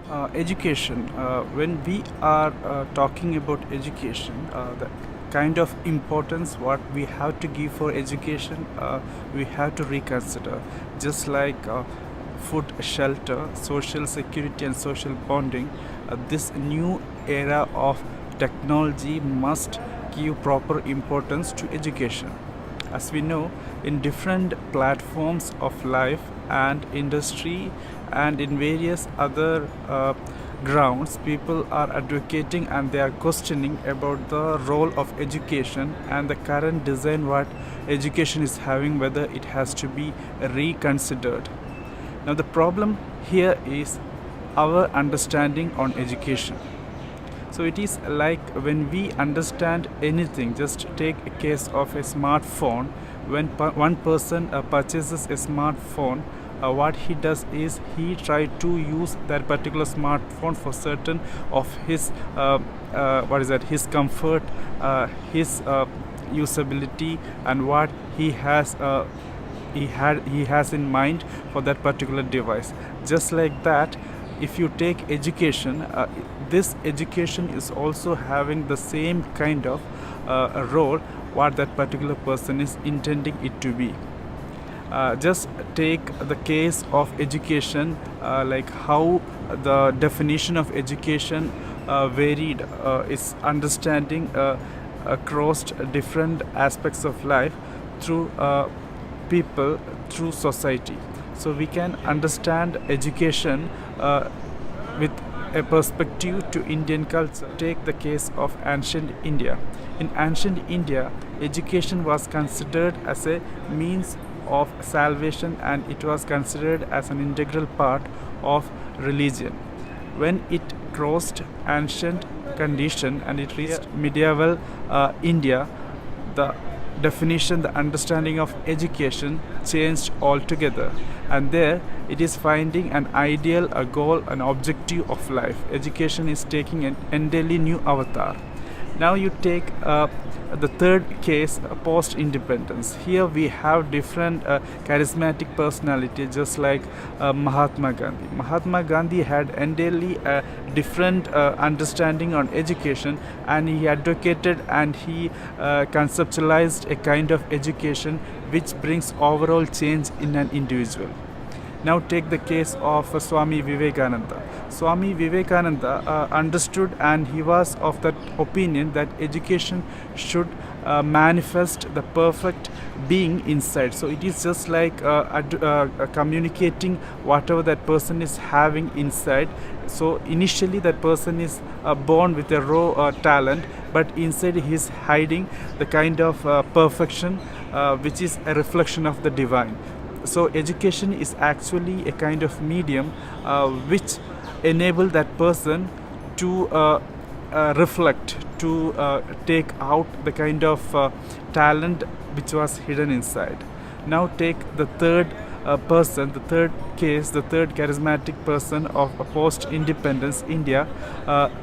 Education. When we are talking about education, the kind of importance what we have to give for education, we have to reconsider. Just like food, shelter, social security, and social bonding, this new era of technology must give proper importance to education. As we know, in different platforms of life and industry and in various other grounds, people are advocating and they are questioning about the role of education and the current design what education is having, whether it has to be reconsidered. Now the problem here is our understanding on education. So it is like when we understand anything, just take a case of a smartphone. When one person purchases a smartphone, what he does is he try to use that particular smartphone for certain of his his comfort, his usability, and what he has in mind for that particular device. Just like that, if you take education, this education is also having the same kind of role what that particular person is intending it to be. Just take the case of education, like how the definition of education varied, its understanding across different aspects of life through people, through society. So we can understand education with a perspective to Indian culture. Take the case of ancient India. In ancient India, education was considered as a means of salvation and it was considered as an integral part of religion. When it crossed ancient condition and it reached medieval India, the definition, the understanding of education changed altogether. And there it is finding an ideal, a goal, an objective of life. Education is taking an entirely new avatar. Now you take the third case, post-independence. Here we have different charismatic personality, just like Mahatma Gandhi. Mahatma Gandhi had entirely a different understanding on education, and he advocated and he conceptualized a kind of education which brings overall change in an individual. Now take the case of Swami Vivekananda. Swami Vivekananda understood and he was of that opinion that education should manifest the perfect being inside. So it is just like communicating whatever that person is having inside. So initially that person is born with a raw talent, but inside he is hiding the kind of perfection which is a reflection of the divine. So education is actually a kind of medium which enable that person to reflect, to take out the kind of talent which was hidden inside. Now take the third person, the third case, the third charismatic person of post-independence India,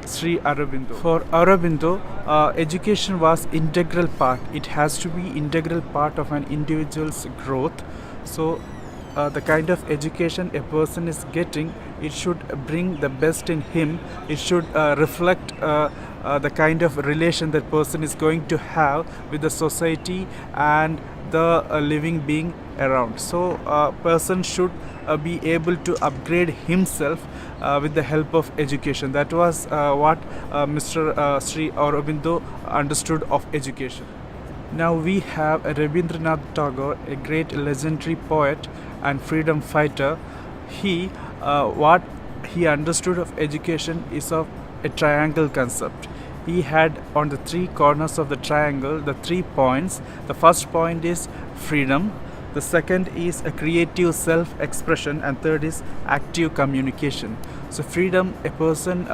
Sri Aurobindo. For Aurobindo, education was integral part. It has to be integral part of an individual's growth. So the kind of education a person is getting, it should bring the best in him. It should reflect the kind of relation that person is going to have with the society and the living being around. So a person should be able to upgrade himself with the help of education. That was what Mr. Sri Aurobindo understood of education. Now we have Rabindranath Tagore, a great legendary poet and freedom fighter. What he understood of education is of a triangle concept. He had on the three corners of the triangle the 3 points. The first point is freedom, the second is a creative self-expression, and third is active communication. So freedom, a person,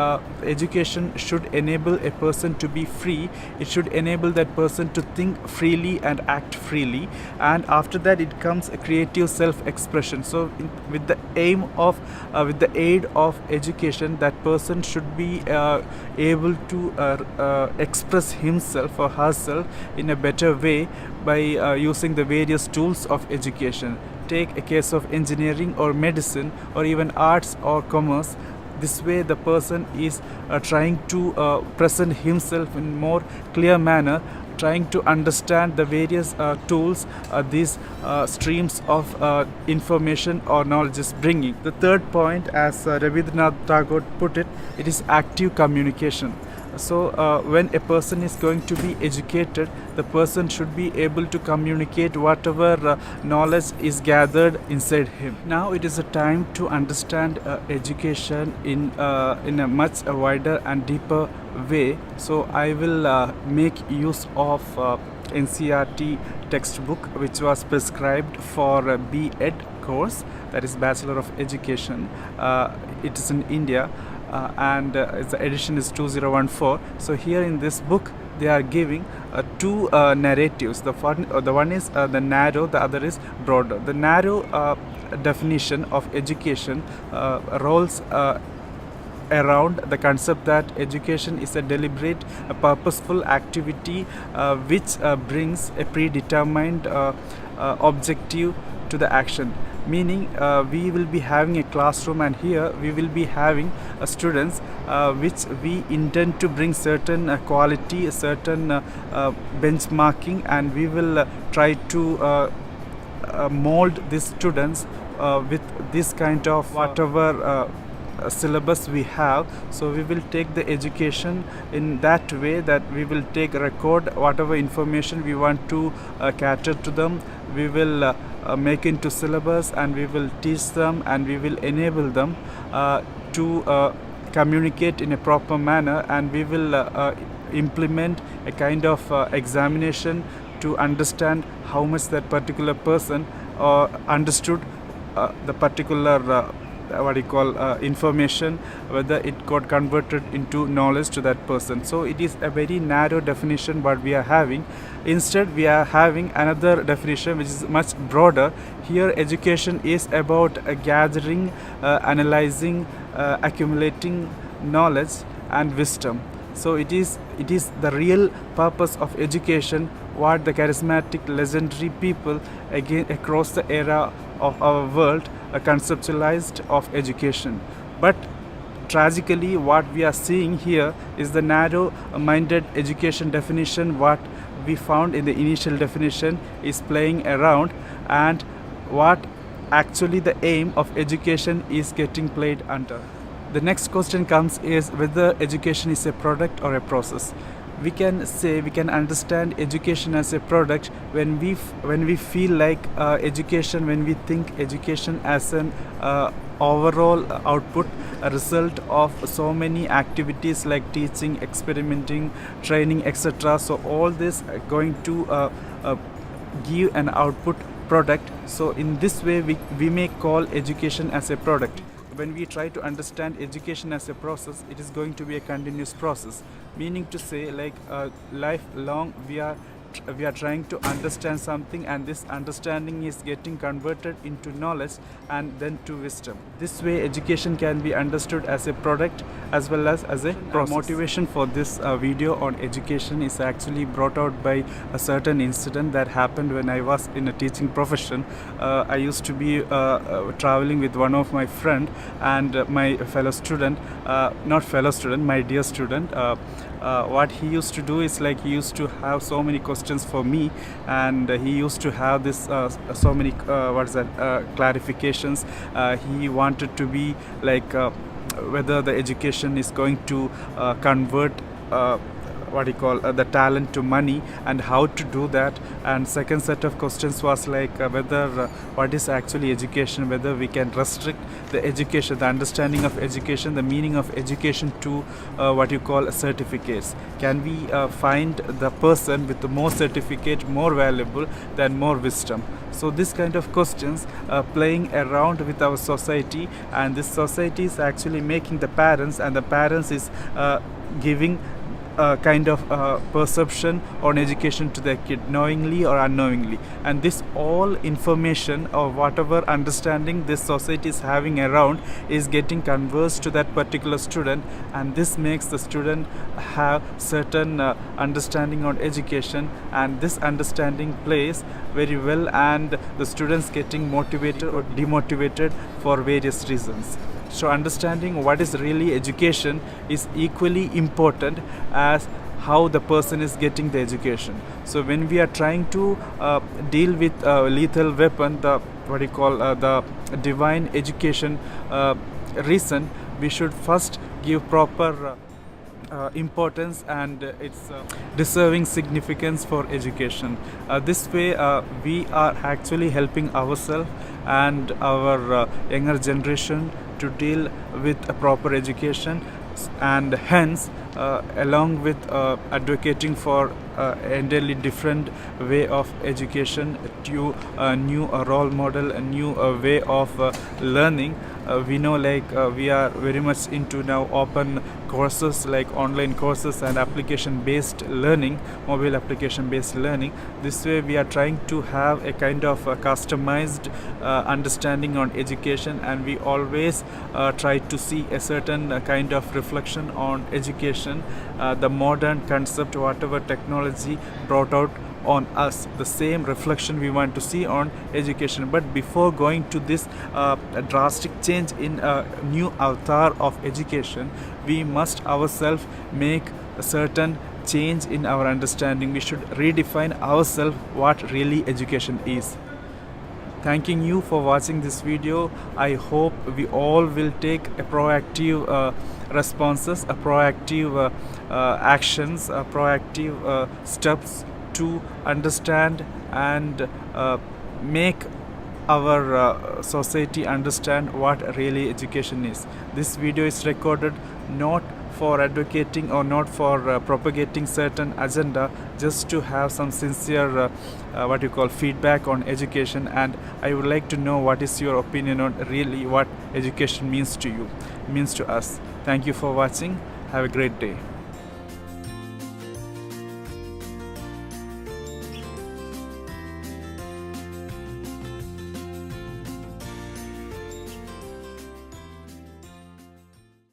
education should enable a person to be free. It should enable that person to think freely and act freely, and after that it comes a creative self-expression. So with the aim of with the aid of education, that person should be able to express himself or herself in a better way by using the various tools of education. Take a case of engineering or medicine or even arts or commerce. this way the person is trying to present himself in more clear manner, trying to understand the various tools these streams of information or knowledge is bringing. The third point, as Rabindranath Tagore put it, it is active communication. So when a person is going to be educated, the person should be able to communicate whatever knowledge is gathered inside him. Now it is a time to understand education in a much wider and deeper way. So I will make use of NCERT textbook, which was prescribed for a B.Ed course, that is Bachelor of Education. It is in India. And the edition is 2014. So here in this book they are giving two narratives. The one is the narrow, the other is broader. The narrow definition of education rolls around the concept that education is a deliberate, purposeful activity which brings a predetermined objective to the action. Meaning we will be having a classroom, and here we will be having students which we intend to bring certain quality, certain benchmarking, and we will try to mold these students with this kind of whatever syllabus we have. So we will take the education in that way that we will take record whatever information we want to cater to them. We will make into syllabus, and we will teach them, and we will enable them to communicate in a proper manner, and we will implement a kind of examination to understand how much that particular person understood the particular information, whether it got converted into knowledge to that person. So it is a very narrow definition what we are having. Instead we are having another definition which is much broader. Here education is about gathering, analyzing, accumulating knowledge and wisdom. So it is the real purpose of education, what the charismatic legendary people again across the era of our world conceptualized of education. But tragically what we are seeing here is the narrow-minded education definition what we found in the initial definition is playing around, and what actually the aim of education is getting played under. The next question comes is whether education is a product or a process. We can say, we can understand education as a product when we feel like education, when we think education as an overall output, a result of so many activities like teaching, experimenting, training, etc. So all this are going to give an output product. So in this way we may call education as a product. When we try to understand education as a process, it is going to be a continuous process, meaning to say like lifelong we are trying to understand something, and this understanding is getting converted into knowledge and then to wisdom. This way education can be understood as a product as well as a process. Motivation for this video on education is actually brought out by a certain incident that happened when I was in a teaching profession. I used to be traveling with one of my friend and my fellow student, my dear student. What he used to do is like he used to have so many questions for me, and he used to have this so many clarifications. He wanted to be like whether the education is going to convert the talent to money, and how to do that. And second set of questions was like whether what is actually education, whether we can restrict the education, the understanding of education, the meaning of education to certificates. Can we find the person with more certificate more valuable than more wisdom? So this kind of questions playing around with our society, and this society is actually making the parents, and the parents is giving kind of perception on education to their kid, knowingly or unknowingly. And this all information or whatever understanding this society is having around is getting conversed to that particular student, and this makes the student have certain understanding on education, and this understanding plays very well, and the students getting motivated or demotivated for various reasons. So understanding what is really education is equally important as how the person is getting the education. So when we are trying to deal with a lethal weapon, the what you call the divine education reason, we should first give proper importance and its deserving significance for education. This way we are actually helping ourselves and our younger generation to deal with a proper education, and hence along with advocating for entirely different way of education, to a new role model, a new way of learning. We know like we are very much into now open courses, like online courses and application based learning, mobile application based learning. This way we are trying to have a kind of customized understanding on education, and we always try to see a certain kind of reflection on education, the modern concept, whatever technology brought out on us, the same reflection we want to see on education. But before going to this drastic change in a new avatar of education, we must ourselves make a certain change in our understanding. We should redefine ourselves what really education is. Thanking you for watching this video. I hope we all will take a proactive responses, a proactive actions, proactive steps to understand and make our society understand what really education is. This video is recorded not for advocating or not for propagating certain agenda, just to have some sincere what you call feedback on education, and I would like to know what is your opinion on really what education means to you, means to us. Thank you for watching. Have a great day.